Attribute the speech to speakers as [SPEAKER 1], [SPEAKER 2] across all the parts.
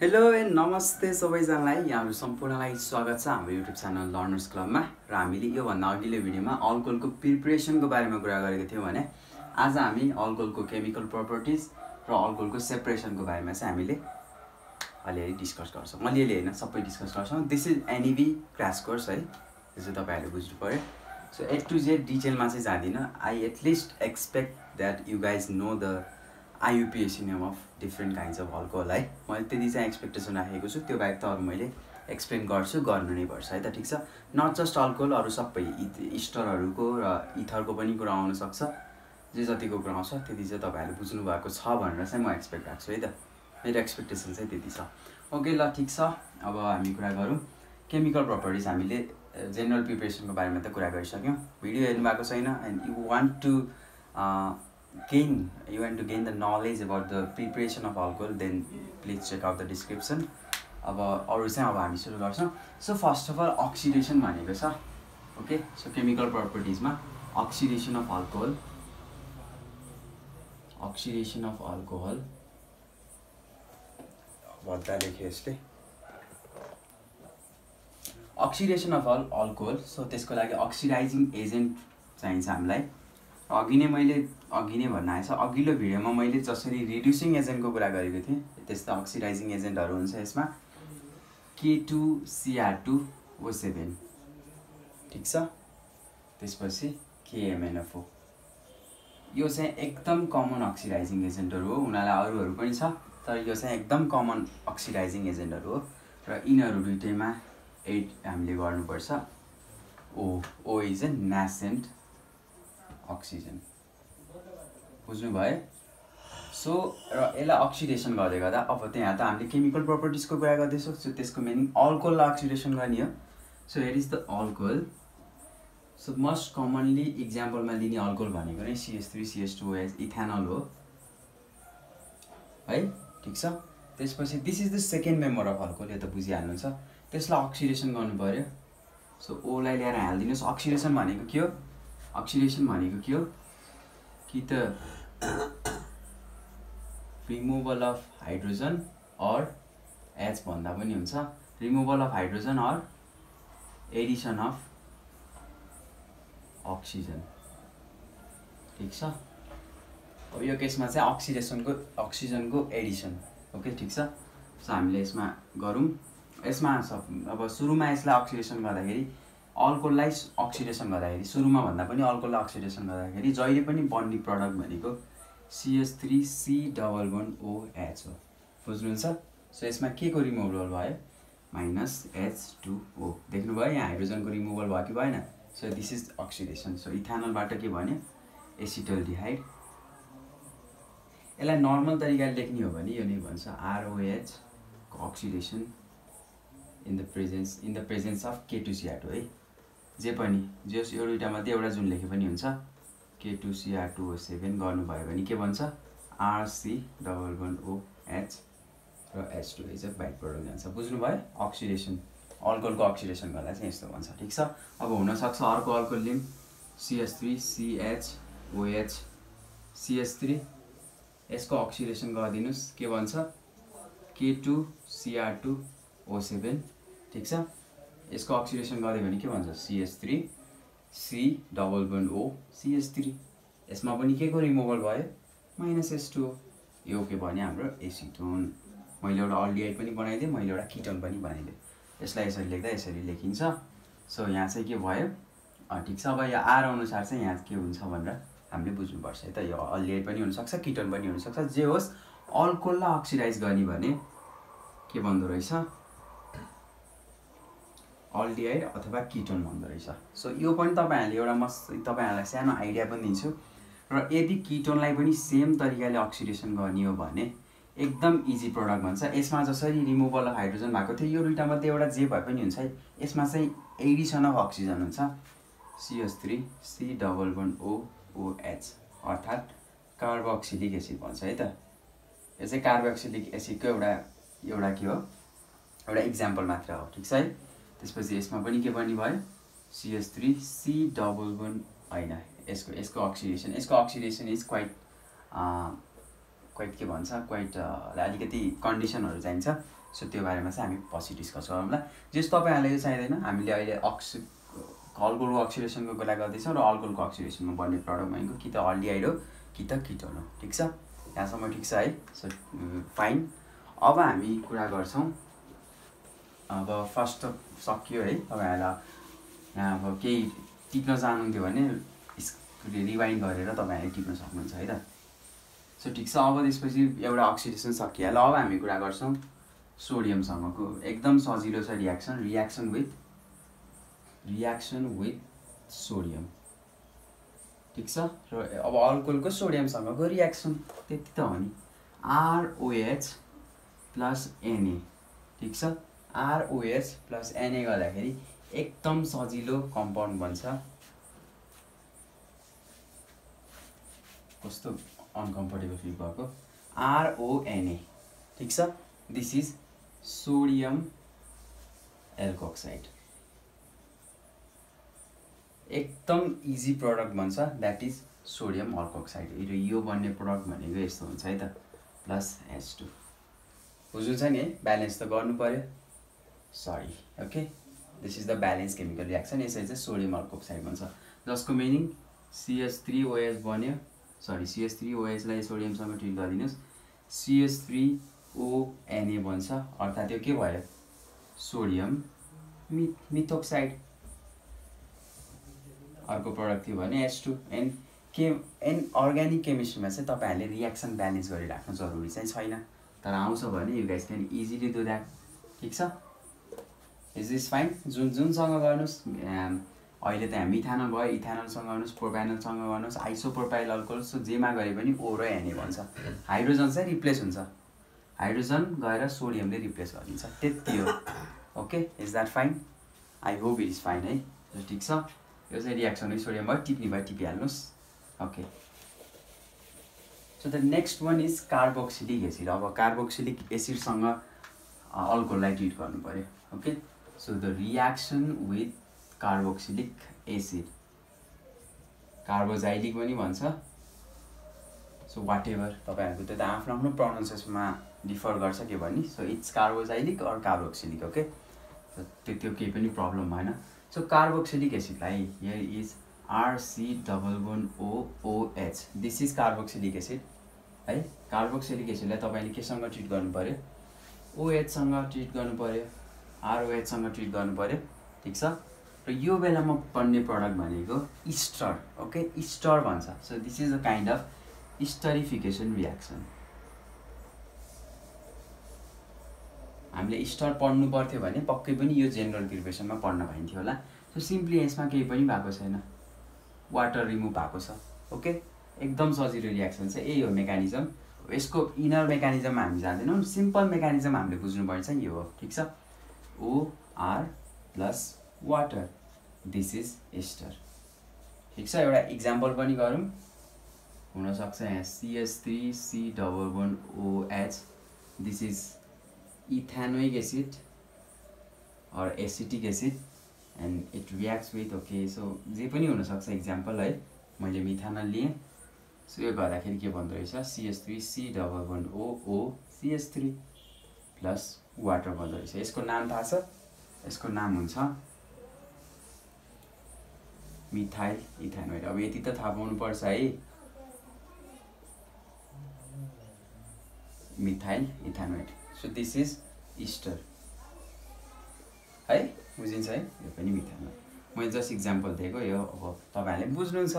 [SPEAKER 1] Hello and नमस्ते सबैजनालाई यहाँहरू सम्पूर्णलाई स्वागत छ हाम्रो युट्युब च्यानल लर्नर्स क्लबमा। र हामीले योभन्दा अघिल्लो भिडियोमा अल्कोहलको प्रिपरेसनको बारेमा कुरा गरेको थियौँ भने आज हामी अल्कोहलको केमिकल प्रपर्टिज र अल्कोहलको सेपरेसनको बारेमा चाहिँ हामीले अलिअलि डिस्कस गर्छौँ। अलिअलि होइन, सबै डिस्कस गर्छौँ। This is NEB crash course है, त्यो चाहिँ तपाईँहरूले बुझ्नु पऱ्यो। सो A to Z डिटेलमा चाहिँ जाँदिनँ। I at least expect that you guys know the IUPAC name of different kinds of alcohol है। मैले त्यति चाहिँ एक्सपेक्टेसन राखेको छु। त्यो बाहेक त अरू मैले एक्सप्लेन गर्नु नै पर्छ है त, ठिक छ। नट जस्ट अल्कोहल, अरू सबै इस्टरहरूको र इथरको पनि कुरा आउनसक्छ। जे जतिको कुरा आउँछ त्यति चाहिँ तपाईँहरूले बुझ्नु भएको छ भनेर चाहिँ म एक्सपेक्ट राख्छु है त। मेरो एक्सपेक्टेसन चाहिँ त्यति छ। ओके ल, ठिक छ। अब हामी कुरा गरौँ केमिकल प्रपर्टिज। हामीले जेनरल प्रिपरेसनको बारेमा त कुरा गरिसक्यौँ। भिडियो हेर्नु भएको छैन and you want to gain the knowledge about the preparation of alcohol, then please check out the description. अब अरू चाहिँ अब हामी सुरु गर्छौँ। So first of all oxidation भनेको छ। ओके, सो केमिकल प्रपर्टिजमा अक्सिडेसन अफ अल्कोहल भद्दा लेख्यो यसले, अक्सिडेसन अफ अल्कोहल। सो त्यसको लागि अक्सिडाइजिङ एजेन्ट चाहिन्छ हामीलाई। अघि नै भन्न आएछ, अघिल्लो भिडियोमा मैले जसरी रिड्युसिङ एजेन्टको कुरा गरेको थिएँ त्यस्तो अक्सिडाइजिङ एजेन्टहरू हुन्छ यसमा। K2Cr2O7, ठिक छ। त्यसपछि KMnFO, यो चाहिँ एकदम कमन अक्सिडाइजिङ एजेन्टहरू हो। उनीहरूलाई अरूहरू पनि छ, तर यो चाहिँ एकदम कमन अक्सिडाइजिङ एजेन्टहरू हो। र यिनीहरू दुइटैमा एड हामीले गर्नुपर्छ। O इज ए न्यासेन्ट अक्सिजन, बुझ्नुभयो। सो र यसलाई अक्सिडेसन गर्दै गर्दा अब त्यहाँ त हामीले केमिकल प्रपर्टिजको कुरा गर्दैछौँ। सो त्यसको मिनिङ अल्कोहललाई अक्सिडेसन गर्ने हो। So here is the alcohol. So most commonly इक्जाम्पलमा लिने अल्कोहल भनेको नै CH3CH2OH इथेनल हो है, ठिक छ। त्यसपछि this is the second member of alcohol, यो त बुझिहाल्नुहुन्छ। त्यसलाई अक्सिडेसन गर्नु पऱ्यो। सो ओलाई ल्याएर हालिदिनुहोस्। अक्सिडेसन भनेको के हो कि त removal of hydrogen or H भन्दा पनि हुन्छ, removal of hydrogen or addition of oxygen, ठिक छ। अब यो केसमा चाहिँ अक्सिजनको एडिसन। ओके, ठिक छ। सो हामीले यसमा गरौँ। यसमा अब सुरुमा यसलाई अक्सिडेसन गर्दाखेरि, अल्कोहललाई अक्सिडेसन गर्दाखेरि, सुरुमा भन्दा पनि अल्कोहललाई अक्सिडेसन गर्दाखेरि जहिले पनि बन्ने प्रडक्ट भनेको CH3C11OH हो, बुझ्नुहुन्छ। सो यसमा के को रिमुभल भयो? -H2O, देख्नुभयो यहाँ हाइड्रोजनको रिमुभल भयो कि भएन? So this is oxidation. So इथानलबाट के भन्यो? एसिटल्डिहाइड। यसलाई नर्मल तरिकाले लेख्ने हो भने यो नै भन्छ ROH को oxidation in the presence of K2Cr2 है। जे पनि जस यो दुईटा मध्ये एउटा जुन लेखे पनि हुन्छ। K2Cr2O7 गर्नुभयो भने के भन्छ? RC11OH र H2 बाइक प्रोडक्ट जान्छ, बुझ्नुभयो। अक्सिडेसन, अल्कोहलको अक्सिडेसन गर्दा चाहिँ यस्तो भन्छ, ठिक छ। अब हुनसक्छ अर्को अल्कोहल लिम CH3CHOH CH3, यसको अक्सिडेसन गरिदिनुहोस्। के भन्छ? K2Cr2O7, ठिक छ। यसको अक्सिडेसन गरिदियो भने के भन्छ? CH3C11O CH3। यसमा पनि के को रिमुभल भयो? -H2O। यो के भन्यो? हाम्रो एसिटोन। मैले एउटा अल्डिहाइड पनि बनाइदिएँ, मैले एउटा किटोन पनि बनाइदिएँ। यसलाई यसरी लेख्दा यसरी लेखिन्छ। सो यहाँ चाहिँ के भयो? ठिक छ। अब यो आर अनुसार चाहिँ यहाँ के हुन्छ भनेर हामीले बुझ्नुपर्छ है त। यो अल्डिहाइड पनि हुनसक्छ, किटोन पनि हुनसक्छ। जे होस्, अल्कोहललाई अक्सिडाइज गर्ने भने के भन्दो रहेछ? अल्डिहाइड अथवा किटोन भन्दो रहेछ। सो यो पनि तपाईँहरूलाई सानो आइडिया पनि दिन्छु। र यदि किटोनलाई पनि सेम तरिकाले अक्सिडेसन गर्ने हो भने एकदम इजी प्रडक्ट भन्छ। यसमा जसरी रिमुभल अफ हाइड्रोजन भएको थियो, यो दुईटा मध्ये एउटा जे भए पनि हुन्छ है। यसमा चाहिँ एडिसन अफ अक्सिजन हुन्छ, CH3C11OOH, अर्थात् कार्बोक्सिलिक एसिड भन्छ है त। यो चाहिँ कार्बोक्सिलिक एसिडको एउटा के हो? एउटा इक्जाम्पल मात्र हो, ठिक छ है। त्यसपछि यसमा पनि के बन्ने भयो? CH3C11 होइन, यसको अक्सिडेसन इज क्वाइट के भन्छ, क्वाइट अलिकति कन्डिसनहरू चाहिन्छ। सो त्यो बारेमा चाहिँ हामी पछि डिस्कस गरौँला। जस तपाईँहरूलाई यो चाहिँदैन, हामीले अहिले अल्कोहलको अक्सिडेसनको कुरा गर्दैछौँ र अल्कोहलको अक्सिडेसनमा बन्ने प्रडक्ट भनेको कि त अल्डिहाइड हो कि त किटोन हो। ठिक छ, यहाँसम्म ठिक छ है। So fine. अब हामी कुरा गर्छौँ, अब फर्स्ट सकियो है। तपाईँहरूलाई यहाँ अब केही टिप्न चाहनुहुन्थ्यो भने रिवाइन्ड गरेर तपाईँहरूले टिप्न सक्नुहुन्छ है त। सो ठिक छ, अब त्यसपछि एउटा अक्सिडेसन सकिहाल्यो। अब हामी कुरा गर्छौँ सोडियमसँगको। एकदम सजिलो छ रियाक्सन, रियाक्सन विथ सोडियम। ठिक छ, र अब अल्कोहलको सोडियमसँगको रियाक्सन त्यति त हो नि, ROH प्लस Na। ठिक छ, ROH प्लस Na गर्दाखेरि एकदम सजिलो कम्पाउन्ड बन्छ। कस्तो अनकम्फर्टेबल फिल भएको, RONA। ठिक छ, दिस इज सोडियम एल्कोक्साइड। एकदम इजी प्रडक्ट बन्छ, द्याट इज सोडियम अल्कोक्साइड। र यो बन्ने प्रडक्ट भनेको यस्तो हुन्छ है त, प्लस H2। बुझ्नु छ नि है, ब्यालेन्स त गर्नु पर्यो। Sorry, okay, this is the balance chemical reaction. यसरी चाहिँ सोडियम अल्कोक्साइड बन्छ, जसको मिनिङ CH3OH बन्यो। सरी, CH3OH लाई सोडियमसँग ट्रिट गरिदिनुहोस्, CH3ONA बन्छ, अर्थात् यो के भयो, सोडियम मिथोक्साइड। अर्को प्रडक्ट थियो भने H2। एन्ड अर्ग्यानिक केमिस्ट्रीमा चाहिँ तपाईँहरूले रियाक्सन ब्यालेन्स गरिराख्नु जरुरी चाहिँ छैन, तर आउँछ भने you guys can easily do that. ठिक छ, इज फाइन। जुनसँग गर्नुहोस्, अहिले त यहाँ मिथानल भयो, इथानलसँग गर्नुहोस्, प्रोप्यानलसँग गर्नुहोस्, आइसोप्रोपाइल अल्कोहल। सो जेमा गरे पनि O र Na भन्छ। हाइड्रोजन चाहिँ रिप्लेस हुन्छ, हाइड्रोजन गएर सोडियमले रिप्लेस गरिदिन्छ, त्यति हो। Okay, is that fine? I hope it is fine है। ठिक छ, यो चाहिँ रियाक्सन है, सोडियम भयो, टिप्ने भयो टिपिहाल्नुहोस्। Okay, so the next one is carboxylic acid. अब कार्बोक्सिलिक एसिडसँग अल्कोहललाई ट्रिट गर्नु पर्यो। Okay, so the reaction with carboxylic acid, carboxylic पनि भन्छ। सो वाट एभर, तपाईँहरूको त्यो त आफ्नो आफ्नो प्रोनाउन्सिएसनमा डिफर गर्छ के भन्ने। So it's carboxylic or carboxylic. Okay, त्यो केही पनि प्रब्लम भएन। सो कार्बोक्सिलिक एसिडलाई here is RC=OOH, this is carboxylic acid है। कार्बोक्सिलिक एसिडलाई तपाईँले केसँग ट्रिट गर्नु पर्यो, OH सँग ट्रिट गर्नु पर्यो, ROH सँग ट्रिट गर्नु पर्यो। ठिक छ, र यो बेलामा बन्ने प्रडक्ट भनेको इस्टर। ओके, इस्टर भन्छ। So this is a kind of esterification reaction. हामीले इस्टर पढ्नु पर्थ्यो भने पक्कै पनि यो जेनरल प्रिपरेसनमा पढ्न पाइन्थ्यो होला। सो सिम्पली यसमा केही पनि भएको छैन, वाटर रिमुभ भएको छ। ओके, एकदम सजिलो रियाक्सन चाहिँ यही हो मेकानिजम। यसको इनर मेकानिजममा हामी जाँदैनौँ, सिम्पल मेकानिजम हामीले बुझ्नुपर्ने चाहिँ यो हो। ठिक छ, OR plus water, this is ester. ठिक छ, एउटा इक्जाम्पल पनि गरौँ। हुनसक्छ यहाँ CH3C11OH, this is ethanoic acid और acetic acid and it reacts with. Okay, so जे पनि हुनसक्छ इक्जाम्पल है। मैले मिथानल लिएँ, सो यो गर्दाखेरि के भन्दो रहेछ, CH3C11OOCH3 प्लस वाटर भन्दो रहेछ। यसको नाम थाहा छ, यसको नाम हुन्छ मिथाइल इथानोइड। अब यति त थाहा पाउनुपर्छ है, methyl ethanoate. So this is ester है, बुझिन्छ है, यो पनि मिथानल। मैले जस्ट इक्जाम्पल दिएको यो, अब तपाईँहरूले बुझ्नुहुन्छ।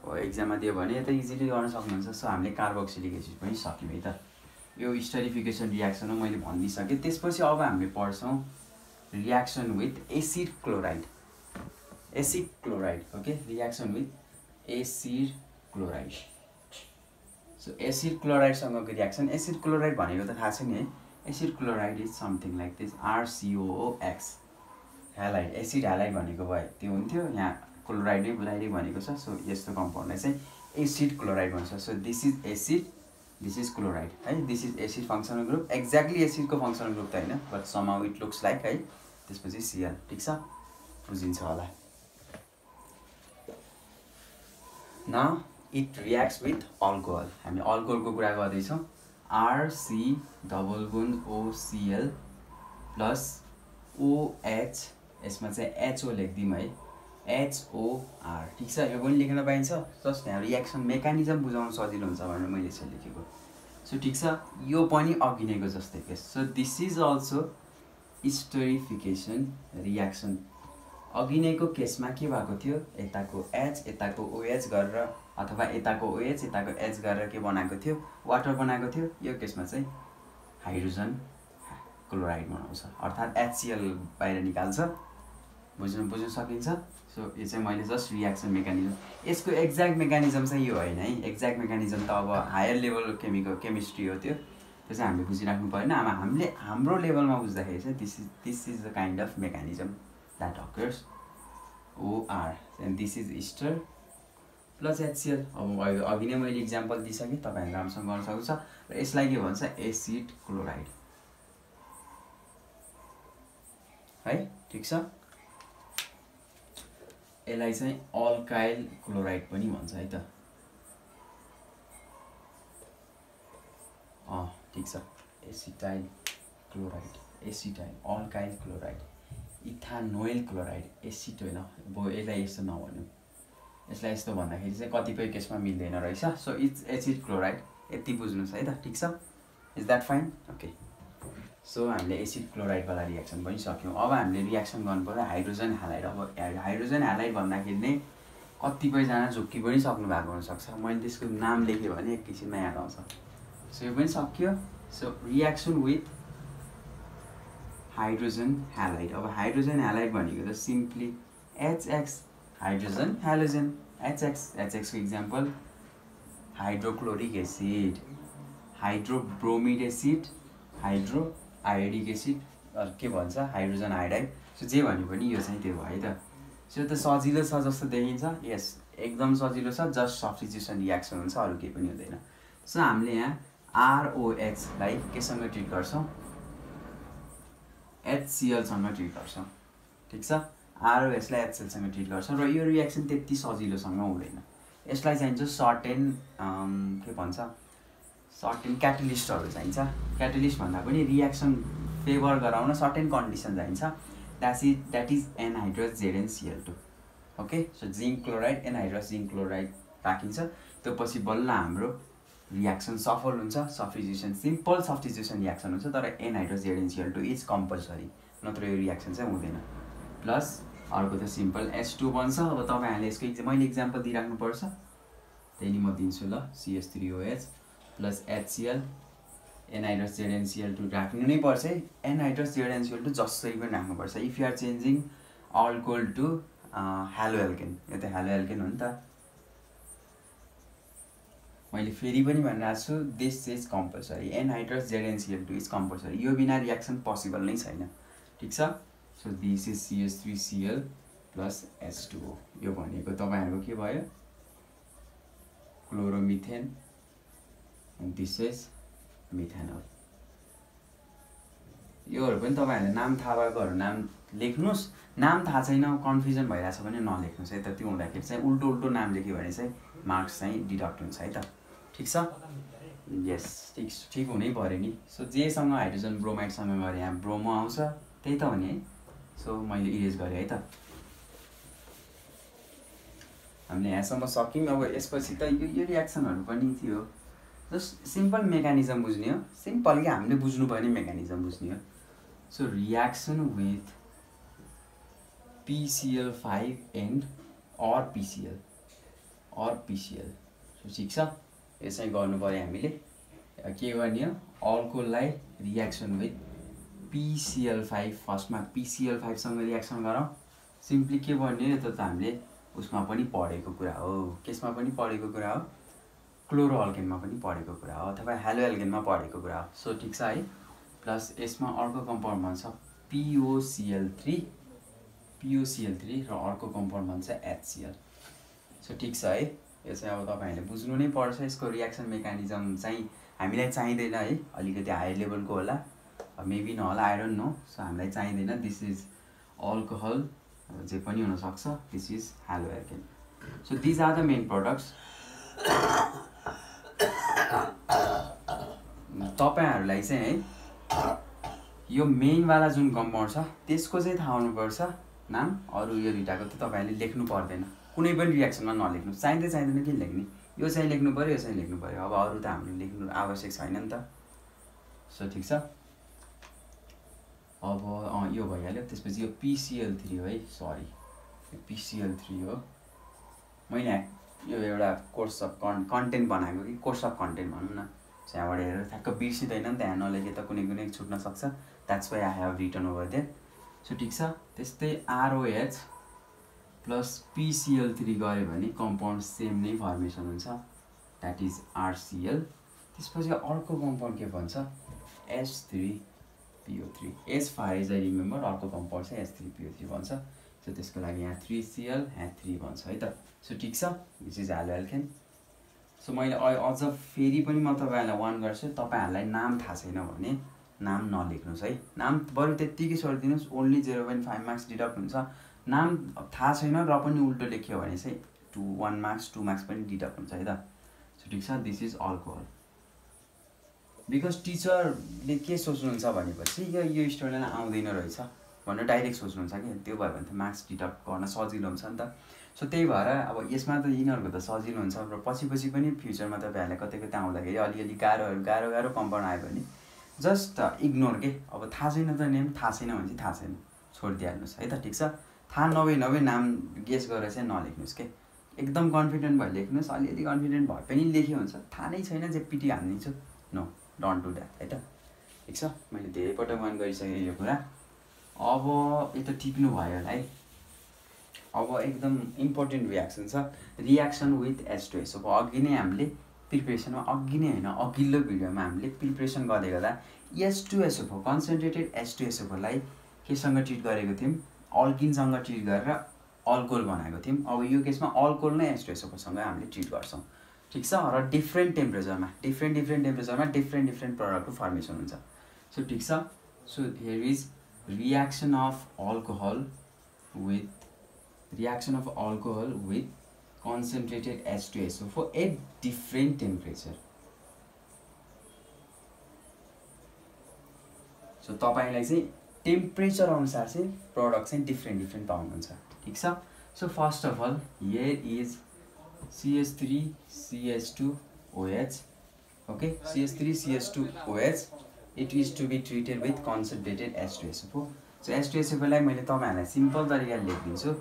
[SPEAKER 1] हो, एक्जाममा दियो भने त इजिली गर्न सक्नुहुन्छ। सो हामीले कार्बोक्सिलिक एसिड पनि सक्यौँ है त। यो स्टरिफिकेसन रियाक्सन हो, मैले भनिदिइसकेँ। त्यसपछि अब हामीले पढ्छौँ reaction with acid chloride. Acid chloride, okay, reaction with acid chloride. So acid क्लोराइडसँगको रियाक्सन, एसिड क्लोराइड भनेको त थाहा छ नि है। Acid chloride is something like this, RCOOX। Halide, acid halide भनेको भए त्यो हुन्थ्यो, यहाँ क्लोराइडै भनेको छ। सो यस्तो कम्पाउन्डलाई चाहिँ एसिड क्लोराइड भन्छ। So this is acid, this is chloride है। This is acid functional group, exactly एसिडको फङ्सनल ग्रुप त होइन, but somehow it looks like है। त्यसपछि Cl। ठिक छ, बुझिन्छ होला। Now it reacts with alcohol. हामी अल्कोहलको कुरा गर्दैछौँ। RC double bond OCl plus OH, यसमा चाहिँ HO लेख्दिउँ है, HOR। ठिक छ, यो पनि लेख्न पाइन्छ। जस्ट यहाँ रियाक्सन मेकानिजम बुझाउन सजिलो हुन्छ भनेर मैले यसरी लेखेको। सो ठिक छ, यो पनि अघि नैको जस्तै case. So this is also esterification reaction. अघि नैको केसमा के भएको थियो, यताको H यताको OH गरेर अथवा यताको OH यताको H गरेर के बनाएको थियो, वाटर बनाएको थियो। यो केसमा चाहिँ हाइड्रोजन क्लोराइड बनाउँछ, अर्थात् HCl बाहिर निकाल्छ। बुझ्न सकिन्छ। सो यो चाहिँ मैले जस्ट रियाक्सन मेकानिजम, यसको एक्ज्याक्ट मेकानिजम चाहिँ यो होइन है। एक्ज्याक्ट मेकानिजम त अब हायर लेभल केमिस्ट्री हो, त्यो चाहिँ हामीले बुझिराख्नु परेन। अब हामीले हाम्रो लेभलमा बुझ्दाखेरि चाहिँ this is the kind of mechanism that occurs. OR and this is ester plus HCl। अब अघि नै मैले इक्जाम्पल दिइसकेँ, तपाईँहरूले राम्रोसँग गर्न सक्नुहुन्छ। र यसलाई के भन्छ, एसिड क्लोराइड है। ठिक छ, यसलाई चाहिँ अल्काइल क्लोराइड पनि भन्छ है त। ठिक छ, acetyl chloride, acetyl alkyl chloride, ethanoyl chloride, acid होइन। अब यसलाई यस्तो नभन्नु, यसलाई यस्तो भन्दाखेरि चाहिँ कतिपय केसमा मिल्दैन रहेछ। सो इट्स एसिड क्लोराइड, यति बुझ्नुहोस् है त। ठिक छ, is that fine? Okay. So हामीले एसिड क्लोराइडवाला रियाक्सन पनि सक्यौँ। अब हामीले रियाक्सन गर्नुपर्छ हाइड्रोजन ह्यालाइड। अब हाइड्रोजन ह्यालाइड भन्दाखेरि नै कतिपयजना झुक्की पनि सक्नु भएको हुनसक्छ। मैले त्यसको नाम लेखेँ भने एकैछिनमा याद आउँछ। सो यो पनि सक्यो। So reaction with hydrogen halide. अब हाइड्रोजन ह्यालाइड भनेको त simply HX hydrogen halogen, HX को example hydrochloric acid, hydrobromic acid, hydro iodic acid, के भन्छ हाइड्रोजन आयोडाइड। सो जे भने पनि यो चाहिँ त्यो भयो है त। सो त सजिलो छ जस्तो देखिन्छ। यस, एकदम सजिलो छ, जस्ट सब्स्टिट्युसन रियाक्सन हुन्छ, अरू केही पनि हुँदैन। सो हामीले यहाँ ROH लाई केसँग ट्रिट गर्छौँ, HCl सँग ट्रिट गर्छौँ। ठिक छ, ROH लाई HCl सँग ट्रिट गर्छौँ। र यो रियाक्सन त्यति सजिलोसँग हुँदैन। यसलाई चाहिन्छ सर्टेन के भन्छ, सर्टेन क्याटलिस्टहरू चाहिन्छ। क्याटलिस्ट भन्दा पनि रियाक्सन फेभर गराउन सर्टेन कन्डिसन चाहिन्छ। That is anhydrous ZnCl2। Okay. So zinc chloride, anhydrous zinc chloride राखिन्छ। त्यो पछि बल्ल हाम्रो रियाक्सन सफल हुन्छ। सब्स्टिट्युसन, सिम्पल सब्स्टिट्युसन रियाक्सन हुन्छ। तर एनहाइड्रस ZnCl2 इज कम्पलसरी, नत्र यो रियाक्सन चाहिँ हुँदैन। प्लस अर्को त सिम्पल H2 बन्छ। अब तपाईँहरूले यसको मैले इक्जाम्पल दिइराख्नुपर्छ, त्यही नि म दिन्छु ल। CH3OH plus HCl, anhydrous ZnCl2 राख्नु नै पर्छ है। एनहाइड्रस ZnCl2 जसरी पनि राख्नुपर्छ। If you are changing alcohol to haloalkane, यो त ह्यालोएल्केन हो नि त। मैले फेरि पनि भनिरहेको छु, this is compulsory. Anhydrous ZnCl2 is compulsory. यो बिना रियाक्सन पोसिबल नै छैन। ठिक छ। So this is CH3Cl plus H2O। यो भनेको तपाईँहरूको के भयो, chloromethane, and this is methanol। योहरू पनि तपाईँहरूले नाम थाहा भएकोहरू नाम लेख्नुहोस्। नाम थाहा छैन, कन्फ्युजन भइरहेछ भने नलेख्नुहोस् है त। त्यो हुँदाखेरि चाहिँ उल्टो नाम लेख्यो भने चाहिँ मार्क्स चाहिँ डिडक्ट हुन्छ है त। ठिक छ। यस, ठिक हुनै पऱ्यो नि। सो जेसँग हाइड्रोजन ब्रोमाइडसँग गरे यहाँ ब्रोमो आउँछ, त्यही त हो नि है। सो मैले इरेज गरेँ है त। हामीले यहाँसम्म सक्यौँ। अब यसपछि त यो रियाक्सनहरू पनि थियो। जस्ट सिम्पल मेकानिजम बुझ्ने हो। सिम्पल कि हामीले बुझ्नुपर्ने मेकानिजम बुझ्ने हो। So reaction with PCl5 and or PCl। So ठिक छ, यो चाहिँ गर्नु पर्यो हामीले। के गर्ने हो, अल्कोहललाई रियाक्सन विथ PCl5, फर्स्टमा PCl5 सँग रियाक्सन गरौँ। सिम्पली के गर्ने हो, त्यो त हामीले उसमा पनि पढेको कुरा हो। केसमा पनि पढेको कुरा हो, क्लोरो अल्केनमा पनि पढेको कुरा हो, अथवा हेलो एल्केनमा पढेको कुरा हो। सो ठिक छ है। प्लस यसमा अर्को कम्पाउन्ड भन्छ POCl3 र अर्को कम्पाउन्ड भन्छ HCl। सो ठिक छ है। यो चाहिँ अब तपाईँहरूले बुझ्नु नै पर्छ। यसको रियाक्सन मेकानिजम चाहिँ हामीलाई चाहिँदैन है, अलिकति हायर लेभलको होला, मेबी नहोला, आई डोन्ट नो। सो हामीलाई चाहिँदैन। दिस इज अल्कोहल, जे पनि हुनसक्छ। This is haloalkane. So these are the main products. तपाईहरुलाई चाहिँ है यो मेन वाला जुन कम्पाउन्ड छ त्यसको चाहिँ थाहा हुनुपर्छ नाम। अरु यो दुईटाको त तपाईहरुले लेख्नु पर्दैन, कुनै पनि रियाक्सनमा नलेख्नु। चाहिँदैन किन लेख्ने, यो चाहिँ लेख्नु पर्यो, यो चाहिँ लेख्नु पर्यो। अब अरु त हामीले लेख्नु आवश्यक छैन नि त। सो ठीक छ। अब यो भइहाल्यो। त्यसपछि यो PCl3 हो है, सरी यो PCl3 हो। मैले यो एउटा कोर्स अफ कन्टेन्ट बनाएको कि कोर्स अफ कन्टेन्ट भनौँ न, त्यहाँबाट हेरेर ठ्याक्क बिर्सिँदैन नि त, यहाँ नलेखे त कुनै छुट्न सक्छ। That's why I have written over there. So ठीक छ। त्यस्तै ROH प्लस PCl3 गऱ्यो भने कम्पाउन्ड सेम नै फर्मेसन हुन्छ, द्याट इज RCl। त्यसपछि अर्को कम्पाउन्ड के भन्छ, H3PO3। As far as I remember अर्को कम्पाउन्ड चाहिँ H3PO3 भन्छ। सो त्यसको लागि यहाँ 3Cl यहाँ 3 भन्छ है त। सो ठीक छ, this is haloalkane. So मैले अझ फेरि पनि म तपाईहरुलाई वार्न गर्छु, तपाईहरुलाई नाम थाहा छैन भने नाम नलेख्नुस् है। नाम बरु त्यतिकै छोडिदिनुस्, ओन्ली 0.5 मार्क्स डिडक्ट हुन्छ। नाम थाहा छैन र पनि उल्टो लेख्यो भने चाहिँ 1 मार्क्स 2 मार्क्स पनि डिडक्ट हुन्छ है त। सो ठीक छ, दिस इज अल्कोहल। बिकज टिचरले के सोच्नुहुन्छ भनेपछि यो स्टुडेन्टलाई आउँदैन रहेछ भनेर डाइरेक्ट सोच्नुहुन्छ कि, त्यो भयो भने त मार्क्स डिडक्ट गर्न सजिलो हुन्छ नि त। सो त्यही भएर अब यसमा त यिनीहरूको त सजिलो हुन्छ र पछि पनि फ्युचरमा तपाईँहरूलाई कतै आउँदाखेरि अलिअलि गाह्रो कम्पाउन्ड आयो भने जस्ट इग्नोर के। अब थाहा छैन त नेम, थाहा छैन भने चाहिँ थाहा छैन छोडिदिइहाल्नुहोस् है त। ठिक छ। थाहा नभए नाम गेस गरेर चाहिँ नलेख्नुहोस् के। एकदम कन्फिडेन्ट भएर लेख्नुहोस्, अलिअलि कन्फिडेन्ट भए पनि लेख्यो हुन्छ, थाहा नै छैन जे पिटी हानिदिन्छु, नो डोन्ट डु द्याट है त। ठिक छ। मैले धेरै पटक मान गरिसकेँ यो कुरा। अब यो त टिप्नु भयो होला है। अब एकदम इम्पोर्टेन्ट रियाक्सन छ, रियाक्सन विथ H2SO। अघि नै हामीले प्रिपरेसनमा, अघि नै होइन अघिल्लो भिडियोमा हामीले प्रिपरेसन गर्दै गर्दा H2SO4 कन्सन्ट्रेटेड H2SO4लाई केसँग ट्रिट गरेको थियौँ, अल्किनसँग ट्रिट गरेर अल्कोहल बनाएको थियौँ। अब यो केसमा अल्कोहल नै H2SO4सँग हामीले ट्रिट गर्छौँ। ठिक छ। र डिफ्रेन्ट टेम्परेचरमा डिफ्रेन्ट प्रडक्टको फर्मेसन हुन्छ। सो ठिक छ। So here is reaction of alcohol with concentrated H2SO4 at different temperature. So तपाईलाई चाहिँ टेम्परेचर अनुसार चाहिँ प्रोडक्ट चाहिँ डिफ्रेन्ट पाउनुहुन्छ। ठिक छ। So first of all here is CH3CH2OH। Okay, CH3CH2OH it is to be treated with concentrated H2SO4। So H2SO4 लाई मैले तपाईहरुलाई सिम्पल तरिकाले लेखिदिन्छु,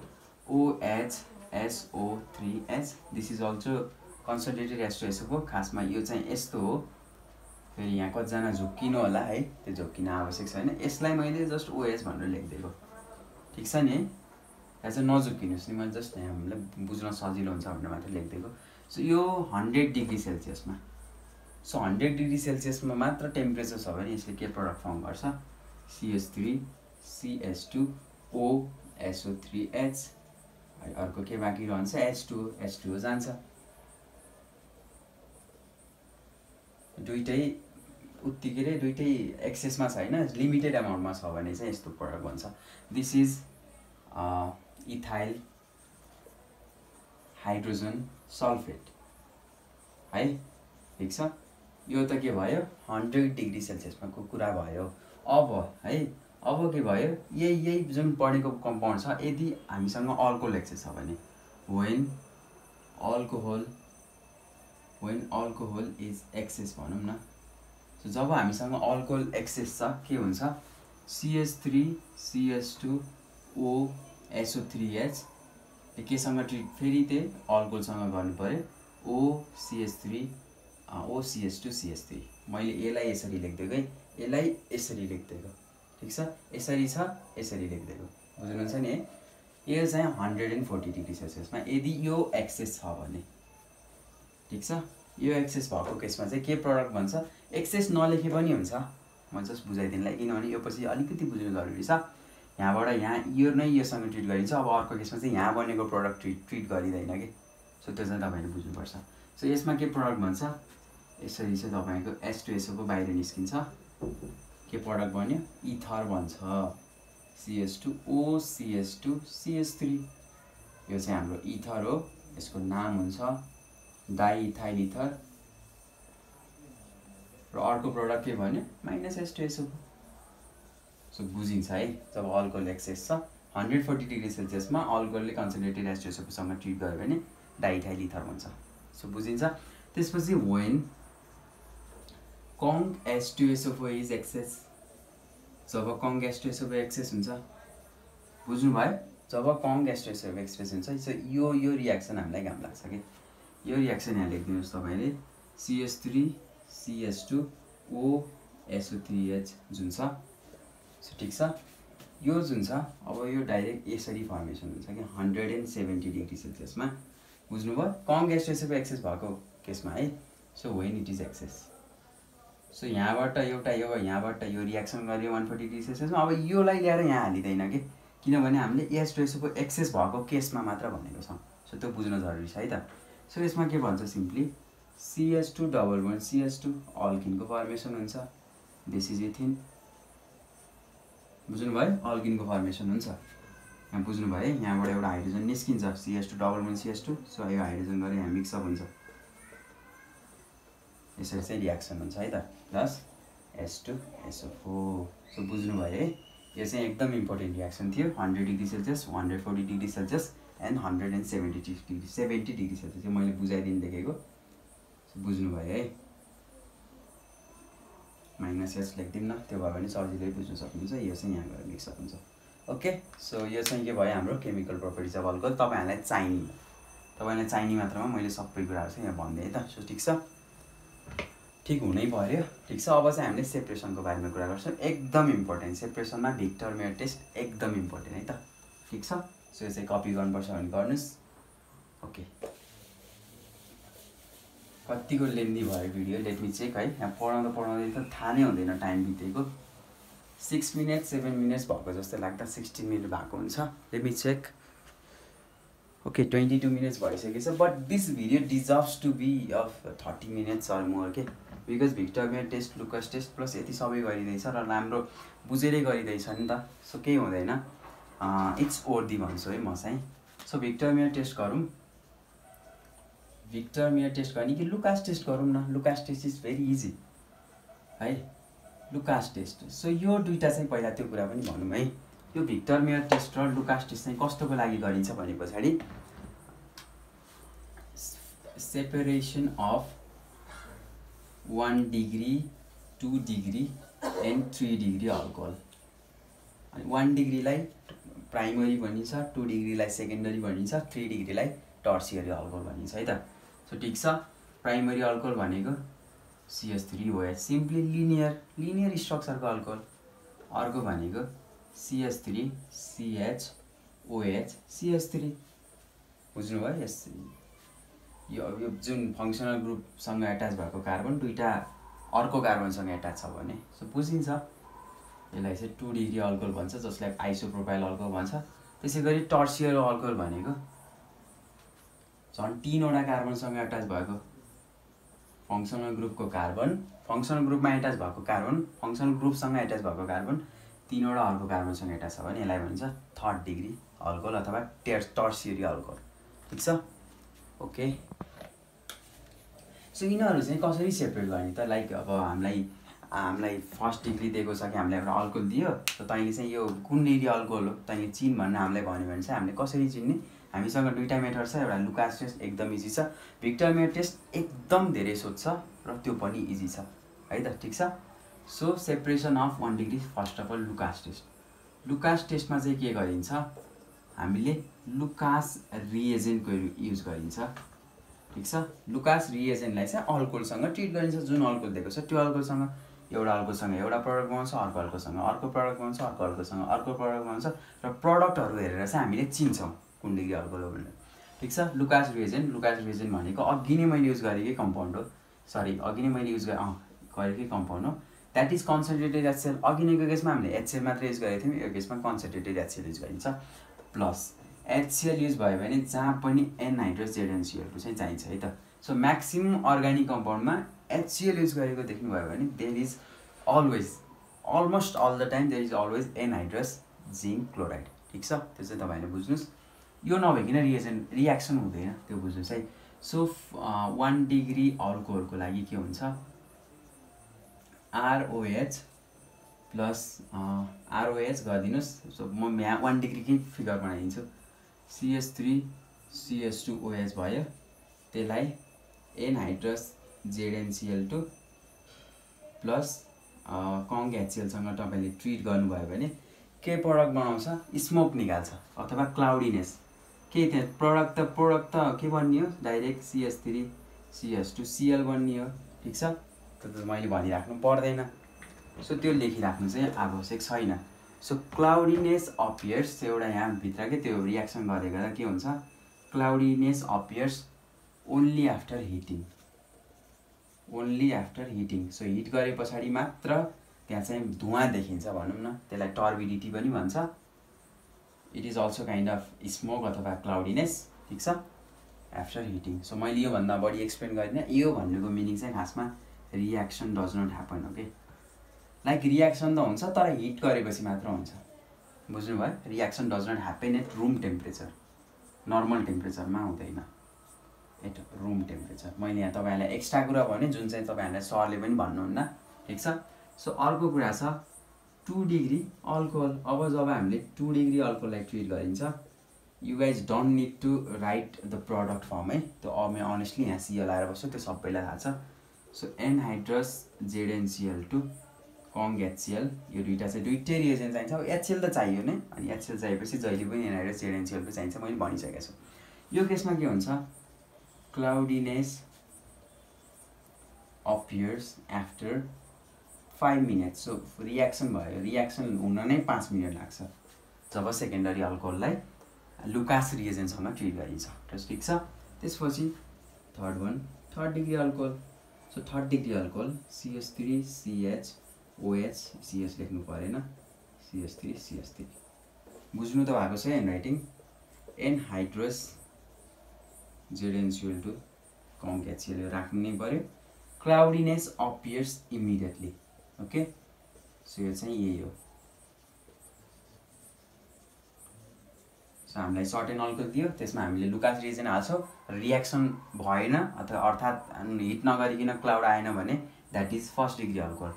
[SPEAKER 1] OHSO3H। This is also concentrated H2SO4। खासमा यो चाहिँ यस्तो हो, फेरि यहाँ कतिजना झुक्किनु होला है, त्यो झुक्किन आवश्यक छैन। यसलाई मैले जस्ट OH भनेर लेखिदिएको। ठिक छ नि, यहाँ चाहिँ नझुक्किनुहोस् नि, मैले जस्ट यहाँ हामीलाई बुझ्न सजिलो हुन्छ भनेर मात्र लेखिदिएको। सो यो 100 डिग्री सेल्सियसमा, सो 100 डिग्री सेल्सियसमा मात्र टेम्परेचर छ भने यसले के प्रडक्ट फर्म गर्छ, CH3CH2OSO3H। अर्को के बाँकी रहन्छ, H2O जान्छ। दुईटै उत्तिकै रे, दुईटै एक्सेसमा छैन, लिमिटेड अमाउन्टमा छ भने चाहिँ यस्तो प्रडक्ट बन्छ। This is ethyl hydrogen sulphate है। ठिक छ। यो त के भयो, 100 डिग्री सेल्सियसमा को कुरा भयो। अब है, अब के भयो, यही जुन पढेको कम्पाउन्ड छ, यदि हामीसँग अल्कोहल एक्सेस छ भने, when alcohol is excess भनौँ न। सो जब हामीसँग अल्कोहल एक्सेस छ के हुन्छ, CH3CH2OSO3H केसँग ट्रिट, फेरि त्यही अल्कोहलसँग गर्नु पर्यो, OCH2CH3। मैले यसलाई यसरी लेखिदिएको है, यसलाई यसरी लेखिदिएको। ठिक छ। यसरी छ, यसरी लेखिदिएको, बुझ्नुहुन्छ नि है। यो चाहिँ 140 डिग्री सेल्सियसमा यदि यो एक्सेस छ भने। ठिक छ। यो एक्सेस भएको केसमा चाहिँ के प्रडक्ट भन्छ, एक्सेस नलेखे पनि हुन्छ, म जस्ट बुझाइदिनुलाई, किनभने यो पछि अलिकति बुझ्नु जरुरी छ। यहाँबाट यहाँ यो नै योसँग ट्रिट गरिन्छ। अब अर्को केसमा चाहिँ यहाँ बनेको प्रडक्ट ट्रिट गरिँदैन कि। सो त्यो चाहिँ तपाईले बुझ्नुपर्छ। सो यसमा के प्रडक्ट भन्छ, यसरी चाहिँ तपाईको H2SO को बाहिर निस्किन्छ, के प्रडक्ट बन्यो, इथर भन्छ, CH2OCH2CH3। यो चाहिँ हाम्रो इथर हो, यसको नाम हुन्छ डाइइथाइल इथर। र र अर्को प्रडक्ट के भन्यो -H2SO4। सो बुझिन्छ है। जब अल्कोहल एक्सेस छ 140 डिग्री सेल्सियसमा अल्कोहलले कन्सन्ट्रेटेड H2SO4 सँग ट्रिट गर्यो भने डाइइथाइल इथर हुन्छ। सो बुझिन्छ। त्यसपछि when conc H2SO4 is excess, जब conc H2SO4 एक्सेस हुन्छ, बुझ्नु भयो? जब conc H2SO4 एक्सेस हुन्छ, सो यो रियाक्सन हामीलाई काम लाग्छ के। यो रियाक्सन यहाँ लेखिदिनुस् तपाईले CH3 CH2 OSO3H जुन छ। सो ठीक छ। यो जुन छ अब यो डाइरेक्ट यसरी फर्मेसन हुन्छ कि 170 डिग्री सेल्सियसमा। बुझ्नुभयो? conc H2SO4 एक्सेस भएको केसमा है। So when it is excess, so यहाँबाट एउटा यहाँबाट यो रियाक्सन गर्यो 140 डिग्री सेल्सियसमा। अब योलाई ल्याएर यहाँ हालिदैन के, किनभने हामीले H2SO4 एक्सेस भएको केसमा मात्र भनेको छौँ। सो त्यो बुझ्न जरुरी छ है त। सो यसमा के भन्छ simply CH2 double bond CH2 अल्किनको फर्मेसन हुन्छ। This is ethene. बुझ्नुभयो? अल्किनको फर्मेसन हुन्छ। यहाँ बुझ्नुभयो है। यहाँबाट एउटा हाइड्रोजन निस्किन्छ CH2 double bond CH2। So यो हाइड्रोजन गरे यहाँ मिक्सअप हुन्छ। यसरी चाहिँ रियाक्सन हुन्छ है त। Plus H2SO4। सो बुझ्नुभयो है। यो चाहिँ एकदम इम्पोर्टेन्ट रियाक्सन थियो। 100 degree Celsius 140 degree Celsius and 170 degree Celsius चाहिँ मैले बुझाइदिनु देखेको। सो बुझ्नुभयो है। -S लेखिदिउँ न, त्यो भयो भने सजिलै बुझ्न सक्नुहुन्छ। यो चाहिँ यहाँ गएर मिक्सअप हुन्छ। ओके। सो यो चाहिँ के भयो हाम्रो केमिकल प्रपर्टिज अफ अल्कोहल। तपाईँहरूलाई चाहिने मात्रामा मैले सबै कुराहरू चाहिँ यहाँ भनिदिएँ है त। सो ठिक छ, ठिक हुनै पर्यो। ठिक छ। अब चाहिँ हामीले सेपरेसनको बारेमा कुरा गर्छौँ। एकदम इम्पोर्टेन्ट, सेपरेसनमा भिक्टर मेयर टेस्ट एकदम इम्पोर्टेन्ट है त। ठिक छ। सो यो चाहिँ कपी गर्नुपर्छ भने गर्नुहोस्। ओके। कतिको लेन्दी भयो भिडियो, लेट मी चेक है। यहाँ पढाउँदै त थाहा नै हुँदैन टाइम बितेको। 6 मिनट 7 मिनट्स भएको जस्तो लाग्दा 16 मिनट भएको हुन्छ। Let me check. Okay 22 minutes भइसकेको छ। But this video deserves to be of 30 minutes or more के, because Victor Meyer test Lucas test plus यति सबै गरिँदैछ र राम्रो बुझेरै गरिँदैछ नि त। सो केही हुँदैन। इट्स वर्दी भन्छु है म चाहिँ। सो भिक्टर मेयर टेस्ट गरौँ। भिक्टर मेयर टेस्ट गर्ने कि लुकास टेस्ट गरौँ न। Lucas test is very easy है। Lucas test. सो यो दुईटा चाहिँ पहिला त्यो कुरा पनि भनौँ है। यो भिक्टर मेयर टेस्ट र लुकास टेस्ट चाहिँ कस्तोको लागि गरिन्छ भने पछाडि separation of 1 degree 2 degree and 3 degree alcohol. अनि 1 डिग्रीलाई प्राइमरी भनिन्छ, 2 डिग्रीलाई सेकेन्डरी भनिन्छ, 3 डिग्रीलाई टर्सियरी अल्कोहल भनिन्छ है त। सो ठिक छ। प्राइमरी अल्कोहल भनेको CH3OH, सिम्पली लिनियर स्ट्रक्चरको अल्कोहल। अर्को भनेको CH3CHOH CH3। बुझ्नुभयो? यस यो जुन फङ्सनल ग्रुपसँग एट्याच भएको कार्बन दुईटा अर्को कार्बनसँग एट्याच छ भने सो बुझिन्छ। यसलाई चाहिँ 2 डिग्री अल्कोहल भन्छ, जसलाई आइसोप्रोपाइल अल्कोहल भन्छ। त्यसै गरी टर्सियरी अल्कोहल भनेको झन् 3वटा कार्बनसँग एट्याच भएको फङ्सनल ग्रुपको कार्बन, फङ्सनल ग्रुपमा एट्याच भएको कार्बन, फङ्सनल ग्रुपसँग एट्याच भएको कार्बन 3वटा अर्को कार्बनसँग एट्याच छ भने यसलाई भनिन्छ 3rd डिग्री अल्कोहल अथवा टर्सियरी अल्कोहल। ठिक छ। ओके। सो यिनीहरू चाहिँ कसरी सेपरेट गर्ने त? लाइक अब हामीलाई 1st डिग्री दिएको छ कि हामीलाई एउटा अल्कोहल दियो, त तैँले चाहिँ यो कुन डिग्री अल्कोहल हो तैँले चिन भनेर हामीलाई भन्यो भने चाहिँ हामीले कसरी चिन्ने? हामीसँग दुईटा मेथड छ। एउटा लुकास टेस्ट एकदम इजी छ, भिक्टर मेयर टेस्ट एकदम धेरै सोध्छ र त्यो पनि इजी छ है त। ठिक छ। So separation of 1 degree first of all Lucas test. Lucas टेस्टमा चाहिँ के गरिन्छ? हामीले लुकास रिएजेन्टको युज गरिन्छ। ठिक छ। लुकास रिएजेन्टलाई चाहिँ अल्कोहलसँग ट्रिट गरिन्छ। जुन अल्कोहल दिएको छ त्यो अल्कोहलसँग एउटा अल्कोहलसँग एउटा प्रडक्ट बनाउँछ, अर्को अल्कोहलसँग अर्को प्रडक्ट बनाउँछ, अर्को अल्कोहलसँग अर्को प्रडक्ट बनाउँछ र प्रडक्टहरू हेरेर चाहिँ हामीले चिन्छौँ कुन डिग्री अल्कोहल हो भनेर। ठिक छ। लुकास रिएजेन्ट भनेको अघि नै मैले युज गरेकै कम्पाउन्ड हो। अघि नै मैले युज गरेकै कम्पाउन्ड हो। That is concentrated HCl। अघि नैको केसमा हामीले HCl मात्र युज गरेको थियौँ, यो केसमा कन्सन्ट्रेटेड HCl युज गरिन्छ। प्लस HCl युज भयो भने जहाँ पनि एनहाइड्रस ZnCl2 चाहिँ चाहिन्छ है त। सो म्याक्सिमम अर्ग्यानिक कम्पाउन्डमा HCl युज गरेको देख्नुभयो भने there is almost all the time there is always anhydrous zinc chloride. ठिक छ। त्यो चाहिँ तपाईँहरूले बुझ्नुहोस्। यो नभइकन रियाक्सन हुँदैन, त्यो बुझ्नुहोस् है। सो 1 डिग्री अल्कोहलको लागि के हुन्छ? ROH प्लस ROH गरिदिनुहोस्। सो म यहाँ 1 डिग्रीकै फिगर बनाइदिन्छु। CH3 CH2OH भयो, त्यसलाई एनहाइड्रस ZnCl2 प्लस कङ्ग HCl सँग तपाईँले ट्रिट गर्नुभयो भने के प्रडक्ट बनाउँछ? स्मोक निकाल्छ अथवा क्लाउडीनेस। के त्यहाँ प्रोडक्ट त के बन्ने हो? डाइरेक्ट CH3 CH2 Cl बन्ने हो। ठिक छ, त्यो त मैले भनिराख्नु पर्दैन। सो त्यो लेखिराख्नु चाहिँ आवश्यक छैन। सो क्लाउडीनेस अपियर्स एउटा यहाँ भित्र के त्यो रियाक्सन गर्दै गर्दा के हुन्छ? Cloudiness appears only after heating, only after heating. So hit गरे पछाडि मात्र त्यहाँ चाहिँ धुवा देखिन्छ भनौँ न, त्यसलाई टर्बिडिटी पनि भन्छ। It is also kind of smoke अथवा क्लाउडीनेस। ठिक छ, आफ्टर हिटिङ। सो मैले योभन्दा बढी एक्सप्लेन गरिदिनँ। यो भन्नुको मिनिङ चाहिँ खासमा reaction does not happen. Okay, like reaction त हुन्छ तर हिट गरेपछि मात्र हुन्छ। बुझ्नुभयो? Reaction does not happen at room temperature, normal टेम्परेचरमा हुँदैन, एट रुम टेम्परेचर। मैले यहाँ तपाईँहरूलाई एक्स्ट्रा कुरा भने जुन चाहिँ तपाईँहरूलाई सरले पनि भन्नुहुन्न। ठिक छ। सो अर्को कुरा छ 2 डिग्री अल्कोहल। अब जब हामीले 2 डिग्री अल्कोहललाई ट्रिट गरिन्छ, you guys don't need to write the product form है। त्यो अब म अनेस्टली यहाँ Cl आएर बस्छु, त्यो सबैलाई थाहा छ। सो एनहाइड्रस ZnCl2 कङ्ग HCl, यो दुईवटा चाहिँ दुईटै रिएजेन्ट चाहिन्छ। अब HCl त चाहियो नै, अनि HCl चाहिएपछि जहिले पनि एनहाइड्रस ZnCl2 चाहिन्छ, मैले भनिसकेको छु। यो केसमा के हुन्छ? Cloudiness appears after 5 minutes. So reaction भयो, रियाक्सन हुन नै 5 मिनट लाग्छ जब सेकेन्डरी अल्कोहललाई लुकास रिएजेन्टसँग ट्रिट गरिन्छ। ठिक छ। त्यसपछि third degree alcohol. So third degree alcohol CH3 CHOH, CH लेख्नु परेन, CH3 CH3। बुझ्नु त भएको छ ह्यान्डराइटिङ। एनहाइड्रस ZnCl2 कङ्ग HCl राख्नु नै पर्यो। Cloudiness appears immediately. Okay, so यो चाहिँ यही हो। सो हामीलाई सर्टेन अल्कोहल दियो, त्यसमा हामीले लुकास रिएजेन्ट हाल्छौँ, रियाक्सन भएन अथवा अर्थात् हिट नगरिकन क्लाउड आएन भने that is first degree alcohol.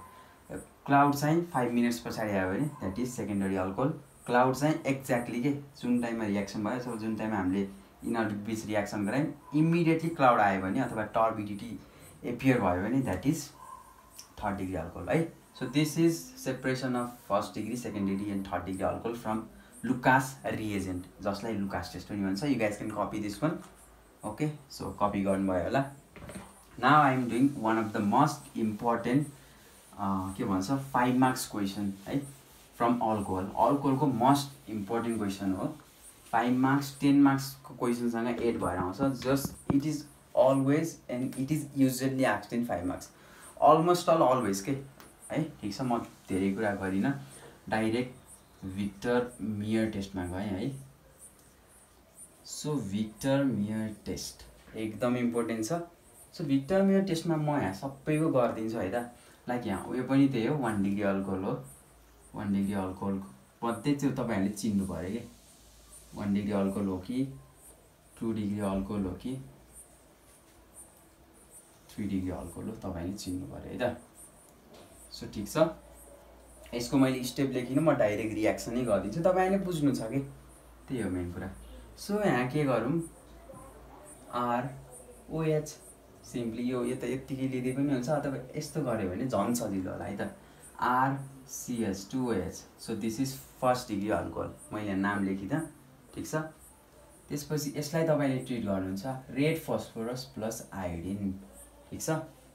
[SPEAKER 1] Cloud चाहिँ 5 मिनट्स पछाडि आयो भने that is secondary alcohol. Cloud चाहिँ एक्ज्याक्टली के जुन टाइममा रियाक्सन भयो, सो जुन टाइममा हामीले यिनीहरू बिच रियाक्सन गरायौँ, इमिडिएटली क्लाउड आयो भने अथवा टर्बिडिटी एपियर भयो भने that is third degree alcohol है। So this is separation of first degree, second degree and third degree alcohol from Lucas reagent, जसलाई लुकास टेस्ट पनि भन्छ। You guys can copy this one. Okay, so copy गर्नुभयो होला। Now I am doing one of the most important के भन्छ 5 marks question है from alcohol. अल्कोहलको most important question हो। 5 marks 10 मार्क्सको क्वेसनसँग add भएर आउँछ। Just it is always and it is usually asked in 5 marks, almost always के है। ठिक छ, म धेरै कुरा गरिनँ, डाइरेक्ट भिक्टर मियर टेस्टमा गएँ है। सो भिक्टर मियर टेस्ट एकदम इम्पोर्टेन्ट छ। सो भिक्टर मियर टेस्टमा म यहाँ सबैको गरिदिन्छु है त। लाइक यहाँ उयो पनि त्यही हो, 1 डिग्री अल्कोहल हो। 1 डिग्री अल्कोहलको मध्ये त्यो तपाईँहरूले चिन्नु पऱ्यो कि 1 डिग्री अल्कोहल हो कि 2 डिग्री अल्कोहल हो कि 3 डिग्री अल्कोहल हो, तपाईँले चिन्नु पऱ्यो है त। सो ठिक छ, यसको मैले स्टेप लेखिनँ, म डाइरेक्ट रियाक्सनै गरिदिन्छु, तपाईँले बुझ्नु छ कि, त्यही हो मेन कुरा। सो यहाँ के गरौँ, ROH सिम्पली यो त यत्तिकै लिँदै पनि हुन्छ, अथवा यस्तो गऱ्यो भने झन् सजिलो होला है त। RCH2OH। So this is first degree alcohol, मैले नाम लेखिदिएँ। ठिक छ। त्यसपछि यसलाई तपाईँले ट्रिट गर्नुहुन्छ रेड फस्फोरस प्लस आयोडिन। ठिक छ,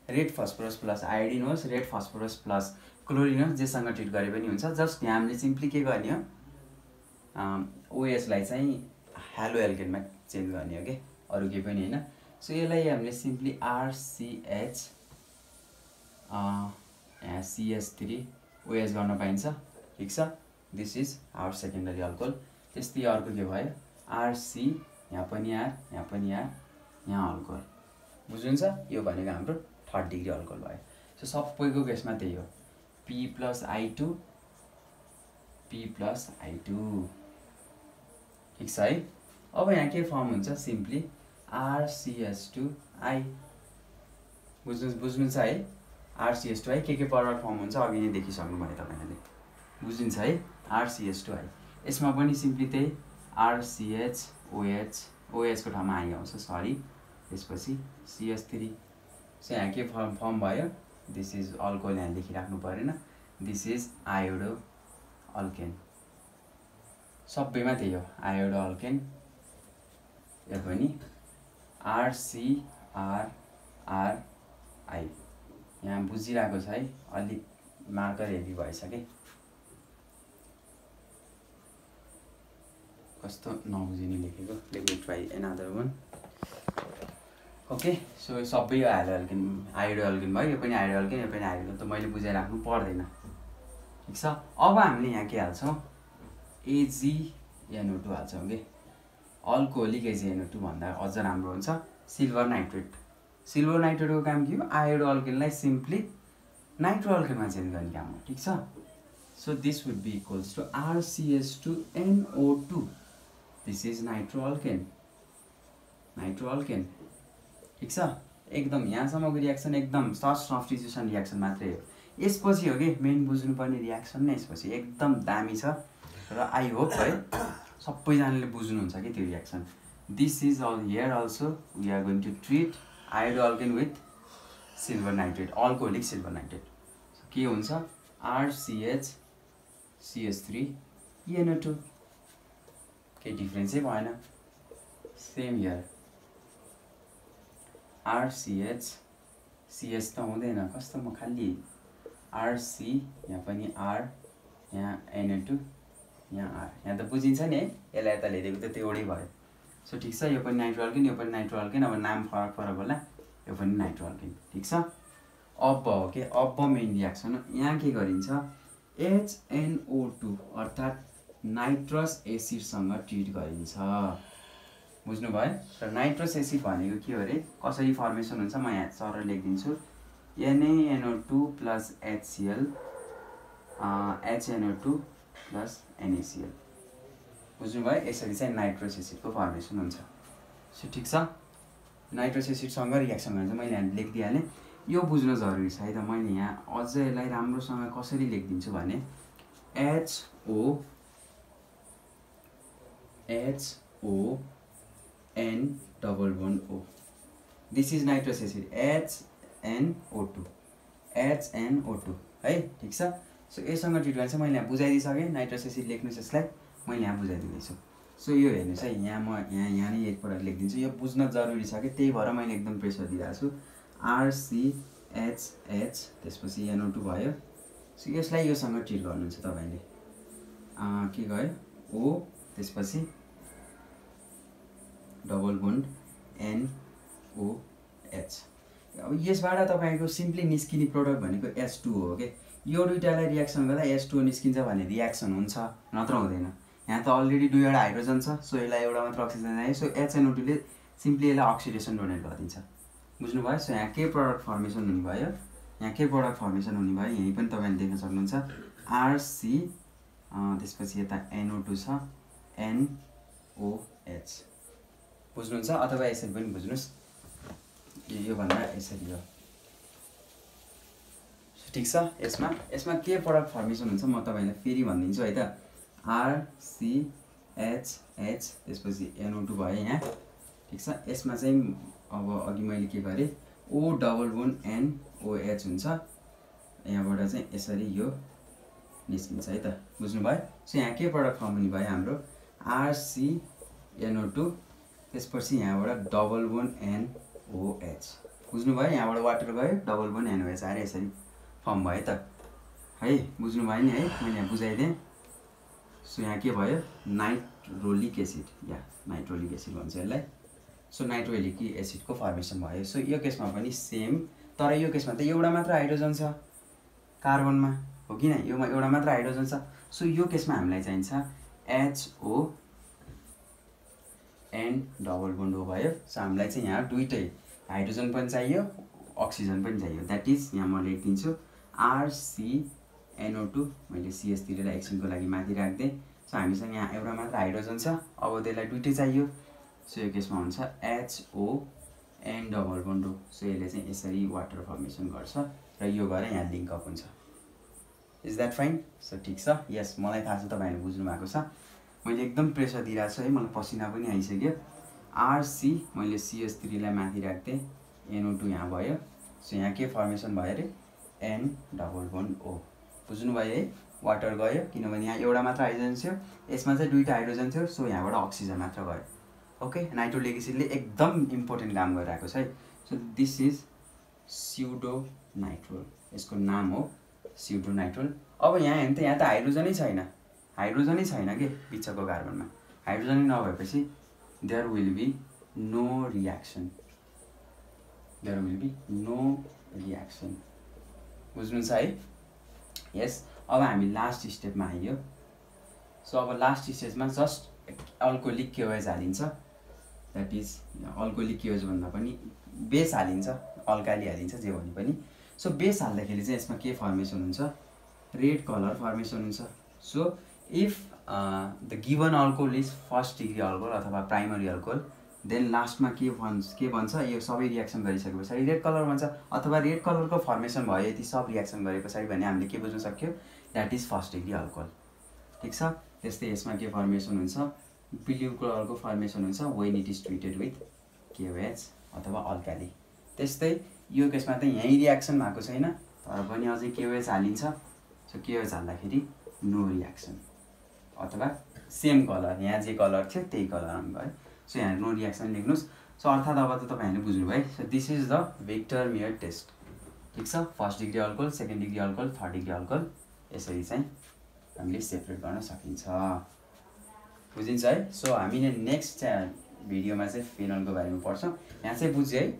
[SPEAKER 1] रेड फस्फोरस प्लस आयोडिन होस्, रेड फस्फोरस प्लस क्लोरिन होस्, जेसँग ट्रिट गरे पनि हुन्छ। जस्ट हामीले सिम्पली के गर्ने हो, OH लाई चाहिँ हेलो एल्केनमा चेन्ज गर्ने हो कि, अरू केही पनि होइन। सो यसलाई हामीले सिम्पली RCH CH3OH गर्न पाइन्छ। ठिक छ, this is our secondary alcohol. त्यस्तै अर्को के भयो, RC, यहाँ पनि R, यहाँ पनि R, यहाँ अल्कोहल। बुझ्नुहुन्छ? यो भनेको हाम्रो थर्ड डिग्री अल्कोहल भयो। सो सबैको केसमा त्यही हो, P plus I2 P plus I2। ठिक छ है। अब यहाँ के फर्म हुन्छ, सिम्पली RCH2I। बुझ्नु छ है। RCH2 के प्रडक्ट फर्म हुन्छ अघि नै देखिसक्नु भयो तपाईहरुले बुझिन्छ है RCH2 यसमा पनि सिम्पली त्यही RCH OH को ठाउँमा I आउँछ सरी त्यसपछि CH3 सो यहाँ के फर्म भयो दिस इज अल्कोहल यहाँ लेखिराख्नु परेन दिस इज आयोडो अल्केन सबैमा त्यही हो आयोडो अल्केन यो पनि RCRRI यहाँ बुझिरहेको छ है अलि मार्कर हेभी भएछ के कस्तो नबुझिने लेखेको लेट मी ट्राई एनदर वन ओके सो सबै यो आयोडो अल्केन भयो यो पनि आयोडो अल्केन यो पनि आयोडो त मैले बुझाइराख्नु पर्दैन ठीक छ अब हामीले यहाँ के हाल्छौं AgNO2 हाल्छौं के अल्कोहोलिक AgNO2 भन्दा अझ राम्रो हुन्छ सिल्भर नाइट्रेटको काम के हो आयोडो अल्केनलाई सिम्पली नाइट्रो अल्केनमा चेन्ज गर्ने काम हो ठीक छ so this would be equals to RCH2NO2 this is nitro alkane ठीक छ एकदम यहाँसम्मको रियाक्सन एकदम सब्स्टिट्युसन रियाक्सन मात्रै हो यसपछि हो के मेन बुझ्नुपर्ने रियाक्सन नै यसपछि एकदम दामी छ र आई होप है सबैजनाले बुझ्नुहुन्छ कि त्यो reaction this is all here also we are going to treat iodo alkane with silver nitrate alcoholic silver nitrate के हुन्छ RCH3NO2 केही डिफरेन्सै भएन सेम हियर RCH त हुँदैन कस्तो म खाली RC यहाँ पनि R यहाँ NO2 यहाँ R यहाँ त बुझिन्छ नि है यसलाई यता ल्याइदिएको त त्यो एउटै भयो सो ठीक छ यो पनि नाइट्रो अल्केन यो पनि नाइट्रो अल्केन अब नाम फरक होला यो पनि नाइट्रो अल्केन ठीक छ अब हो के अब मेन रियाक्सन यहाँ के गरिन्छ HNO2 अर्थात् नाइट्रस एसिडसँग ट्रिट गरिन्छ बुझ्नु भयो र नाइट्रस एसिड भनेको के हो रे कसरी फर्मेसन हुन्छ म यहाँ सरल लेखिदिन्छु NaNO2 + HCl HNO2 + NaCl बुझ्नु भयो यसरी चाहिँ नाइट्रस एसिडको फर्मेसन हुन्छ सो ठीक छ नाइट्रस एसिडसँग रियाक्सन गर्छ मैले यहाँ लेखिदिहालेँ यो बुझ्न जरुरी छ है त मैले यहाँ अझ यसलाई राम्रोसँग कसरी लेखिदिन्छु भने HO N double bond O this is nitrous acid HNO2 है ठीक छ सो यससँग ट्रिट गर्न चाहिँ मैले यहाँ बुझाइदिसकेँ नाइट्रस एसिड लेख्नुस् यसलाई मैले यहाँ बुझाइदिँदैछु सो यो हेर्नुस् है यहाँ म यहाँ नै एकपटक लेखिदिन्छु यो बुझ्न जरुरी छ कि त्यही भएर मैले एकदम प्रेसर दिइरहेको छु RCHH त्यसपछि NO2 भयो सो यसलाई योसँग ट्रिट गर्नुहुन्छ तपाईले के गयो O त्यसपछि डबल बोन्ड NOH अब यसबाट तपाईको सिम्पली निस्किने प्रोडक्ट भनेको H2O हो के यो दुईटालाई रियाक्सन गर्दा H2O निस्किन्छ भने रियाक्सन हुन्छ नत्र हुँदैन यहाँ त अलरेडी दुईवटा हाइड्रोजन छ सो यसलाई एउटा मात्र अक्सिजन आयो सो HNO2 ले सिम्पली यसलाई अक्सिडेसन डोनेट गरिदिन्छ बुझ्नु भयो सो यहाँ के प्रोडक्ट फर्मेसन हुने भयो यहाँ के प्रोडक्ट फर्मेसन हुने भयो यही पनि तपाईले देख्न सक्नुहुन्छ RC त्यसपछि यता NO2 छ NOH बुझ्नुहुन्छ अथवा यसरी पनि बुझ्नुस् यो भन्दा यसरी हो ठीक छ यसमा के प्रोडक्ट फर्मेसन हुन्छ म तपाईलाई फेरि भनिदिन्छु है त RCHH त्यसपछि NO2 भयो यहाँ ठीक छ यसमा चाहिँ अब अघि मैले के गरे O डबल बोन्ड NOH हुन्छ यहाँबाट चाहिँ यसरी यो निस्किन्छ है त बुझ्नु भयो सो यहाँ के प्रोडक्ट फर्म हुने भयो हाम्रो RCNO2 त्यसपछि यहाँबाट डबल बोन्ड NOH बुझ्नु भयो यहाँबाट वाटर गयो डबल बोन्ड NOH आएर यसरी फर्म भयो त है बुझ्नु भयो नि है मैले यहाँ बुझाइदिएँ सो यहाँ के भयो नाइट्रोलिक एसिड या नाइट्रोलिक एसिड भन्छ यसलाई सो नाइट्रोलिक एसिडको फर्मेसन भयो सो यो केसमा पनि सेम तर यो केसमा त एउटा मात्र हाइड्रोजन छ कार्बनमा हो किन योमा एउटा मात्र हाइड्रोजन छ सो यो केसमा हामीलाई चाहिन्छ HO N double bond O भयो सो हामीलाई चाहिँ यहाँ दुईटै हाइड्रोजन पनि चाहियो अक्सिजन पनि चाहियो दैट इज यहाँ म लेखिदिन्छु RCNO2 मैले CH3 लाई एकछिनको लागि माथि राख्दै सो हामीसँग यहाँ एउटा मात्र हाइड्रोजन छ अब त्यसलाई दुईटै चाहियो सो यो केसमा हुन्छ HO N double bond O so यसले चाहिँ यसरी वाटर फर्मेसन गर्छ र यो गएर यहाँ लिङ्क अप हुन्छ। Is that fine? सो ठिक छ। यस, मलाई थाहा छ तपाईँहरूले बुझ्नु भएको छ। मैले एकदम प्रेसर दिइरहेको छु है, मलाई पसिना पनि आइसक्यो। आरसी मैले CH3 लाई माथि राख्थेँ, NO2 यहाँ भयो। सो यहाँ के फर्मेसन भयो अरे N डबल बोन्ड O। बुझ्नुभयो है? वाटर गयो किनभने यहाँ एउटा मात्र हाइड्रोजन थियो, यसमा चाहिँ दुईटा हाइड्रोजन थियो। सो यहाँबाट अक्सिजन मात्र गयो। ओके, नाइट्रोलिक एसिडले एकदम इम्पोर्टेन्ट काम गरिरहेको छ है। सो दिस इज स्युडो नाइट्रोल, यसको नाम हो स्युडो नाइट्रोल। अब यहाँ हेर्नु त यहाँ त हाइड्रोजनै छैन के बिचको कार्बनमा। हाइड्रोजनै नभएपछि there will be no reaction, बुझ्नु छ है? यस, अब हामी लास्ट स्टेपमा आइयो। सो अब लास्ट स्टेजमा जस्ट अल्कोहोलिक केओएच हालिन्छ। द्याट इज अल्कोहोलिक केओएच भन्दा पनि बेस हालिन्छ, अल्काली हालिन्छ, जे भने पनि। सो बेस हाल्दाखेरि चाहिँ यसमा के फर्मेसन हुन्छ? रेड कलर फर्मेसन हुन्छ। So if the given alcohol is first degree alcohol अथवा प्राइमरी अल्कोहोल, देन लास्टमा के भन्छ यो सबै रियाक्सन गरिसके पछाडि रेड कलर भन्छ, अथवा रेड कलरको फर्मेसन भयो यति सब रियाक्सन गरे पछाडि भने हामीले के बुझ्न सक्यो? That is first degree alcohol. ठिक छ। त्यस्तै यसमा के फर्मेसन हुन्छ? ब्लू कलरको फर्मेसन हुन्छ when it is treated with KOH अथवा अल्काली। त्यस्तै यो केसमा त यहीँ रियाक्सन भएको छैन, तर पनि अझै केओएच हालिन्छ। सो केओएच हाल्दाखेरि नो रियाक्सन, अथवा सेम कलर, यहाँ जे कलर थियो त्यही कलरमा गयो। सो यहाँ नो रियाक्सन लेख्नुहोस्। सो अर्थात् अब त तपाईँहरूले बुझ्नुभयो। So this is the Victor Meyer test. ठिक छ। First degree alcohol, second degree alcohol, third degree alcohol, यसरी चाहिँ हामीले सेपरेट गर्न सकिन्छ। बुझिन्छ है? सो हामीले नेक्स्ट भिडियोमा चाहिँ फिनलको बारेमा पढ्छौँ। यहाँ चाहिँ बुझ्यो है?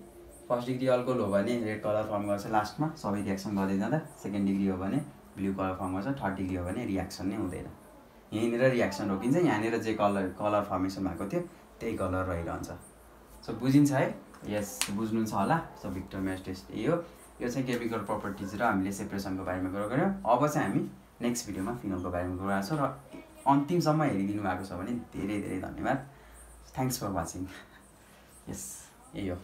[SPEAKER 1] फर्स्ट डिग्री अल्कोहोल हो भने रेड कलर फर्म गर्छ लास्टमा सबै रियाक्सन गर्दै जाँदा, सेकेन्ड डिग्री हो भने ब्लू कलर फर्म गर्छ, थर्ड डिग्री हो भने रियाक्सन नै हुँदैन। यहीँनिर रियाक्सन रोकिन्छ, यहाँनिर जे कलर फर्मेसन भएको थियो त्यही कलर रहिरहन्छ। सो बुझिन्छ है? यस, बुझ्नुहुन्छ होला। सो विक्टर मेयर टेस्ट यही हो। यो चाहिँ केमिकल प्रपर्टिज र हामीले सेपरेसनको बारेमा कुरा गऱ्यौँ। अब चाहिँ हामी नेक्स्ट भिडियोमा फिनलको बारेमा कुरा गर्छौँ। र अन्तिमसम्म हेरिदिनु भएको छ भने धेरै धेरै धन्यवाद। Thanks for watching. यस, यही हो।